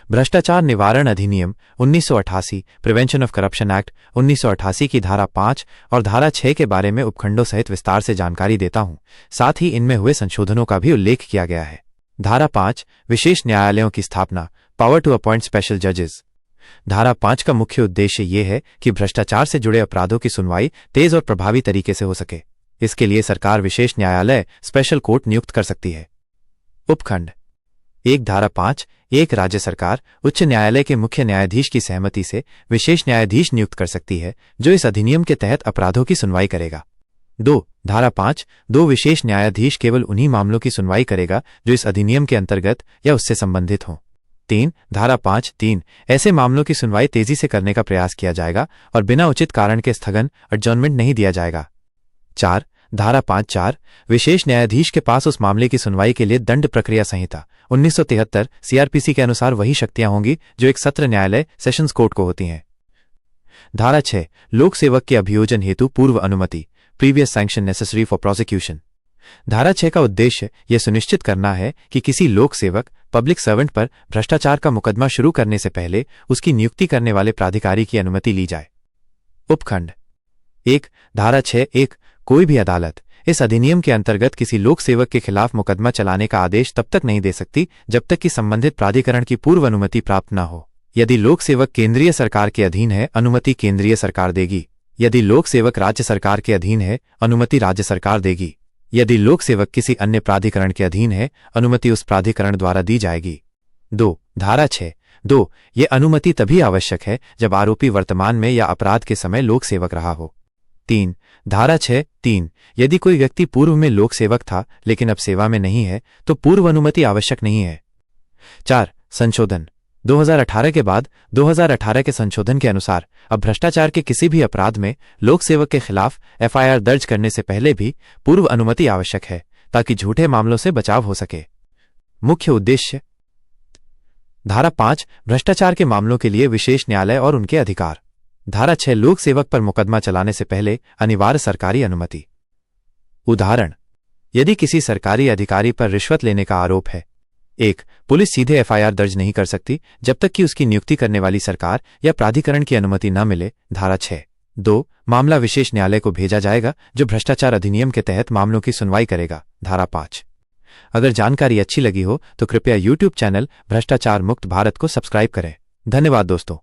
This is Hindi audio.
भ्रष्टाचार निवारण अधिनियम 1988, प्रिवेंशन ऑफ करप्शन एक्ट 1988 की धारा 5 और धारा 6 के बारे में उपखंडों सहित विस्तार से जानकारी देता हूं। साथ ही इनमें हुए संशोधनों का भी उल्लेख किया गया है। धारा 5, विशेष न्यायालयों की स्थापना, पावर टू अपॉइंट स्पेशल जजेस। धारा 5 का मुख्य उद्देश्य ये है कि भ्रष्टाचार से जुड़े अपराधों की सुनवाई तेज और प्रभावी तरीके से हो सके। इसके लिए सरकार विशेष न्यायालय, स्पेशल कोर्ट नियुक्त कर सकती है। उपखंड 1, धारा 5, एक राज्य सरकार उच्च न्यायालय के मुख्य न्यायाधीश की सहमति से विशेष न्यायाधीश नियुक्त कर सकती है जो इस अधिनियम के तहत अपराधों की सुनवाई करेगा। 2, धारा 5, 2 विशेष न्यायाधीश केवल उन्हीं मामलों की सुनवाई करेगा जो इस अधिनियम के अंतर्गत या उससे संबंधित हों। 3, धारा 5, 3, ऐसे मामलों की सुनवाई तेजी से करने का प्रयास किया जाएगा और बिना उचित कारण के स्थगन एडजॉर्नमेंट नहीं दिया जाएगा। 4, धारा 5, 4, विशेष न्यायाधीश के पास उस मामले की सुनवाई के लिए दंड प्रक्रिया संहिता 1973 सीआरपीसी के अनुसार वही शक्तियां होंगी जो एक सत्र न्यायालय सेशंस कोर्ट को होती हैं। धारा 6, लोक सेवक के अभियोजन हेतु पूर्व अनुमति, previous sanction necessary for prosecution. धारा 6 का उद्देश्य यह सुनिश्चित करना है कि किसी लोक सेवक, पब्लिक सर्वेंट पर भ्रष्टाचार का मुकदमा शुरू करने से पहले उसकी नियुक्ति करने वाले प्राधिकारी की अनुमति ली जाए। उपखंड 1, धारा 6, 1, कोई भी अदालत इस अधिनियम के अंतर्गत किसी लोक सेवक के खिलाफ मुकदमा चलाने का आदेश तब तक नहीं दे सकती जब तक कि संबंधित प्राधिकरण की पूर्व अनुमति प्राप्त न हो। यदि लोक सेवक केंद्रीय सरकार के अधीन है, अनुमति केंद्रीय सरकार देगी। यदि लोक सेवक राज्य सरकार के अधीन है, अनुमति राज्य सरकार देगी। यदि लोक सेवक किसी अन्य प्राधिकरण के अधीन है, अनुमति उस प्राधिकरण द्वारा दी जाएगी। 2, धारा 6, 2, ये अनुमति तभी आवश्यक है जब आरोपी वर्तमान में या अपराध के समय लोक सेवक रहा हो। 3, धारा 6, 3, यदि कोई व्यक्ति पूर्व में लोक सेवक था लेकिन अब सेवा में नहीं है तो पूर्व अनुमति आवश्यक नहीं है। 4, संशोधन 2018 के बाद 2018 के संशोधन के अनुसार अब भ्रष्टाचार के किसी भी अपराध में लोक सेवक के खिलाफ एफआईआर दर्ज करने से पहले भी पूर्व अनुमति आवश्यक है ताकि झूठे मामलों से बचाव हो सके। मुख्य उद्देश्य। धारा 5, भ्रष्टाचार के मामलों के लिए विशेष न्यायालय और उनके अधिकार। धारा 6, लोक सेवक पर मुकदमा चलाने से पहले अनिवार्य सरकारी अनुमति। उदाहरण, यदि किसी सरकारी अधिकारी पर रिश्वत लेने का आरोप है, 1, पुलिस सीधे एफआईआर दर्ज नहीं कर सकती जब तक कि उसकी नियुक्ति करने वाली सरकार या प्राधिकरण की अनुमति न मिले। धारा 6, 2, मामला विशेष न्यायालय को भेजा जाएगा जो भ्रष्टाचार अधिनियम के तहत मामलों की सुनवाई करेगा। धारा 5। अगर जानकारी अच्छी लगी हो तो कृपया YouTube चैनल भ्रष्टाचार मुक्त भारत को सब्सक्राइब करें। धन्यवाद दोस्तों।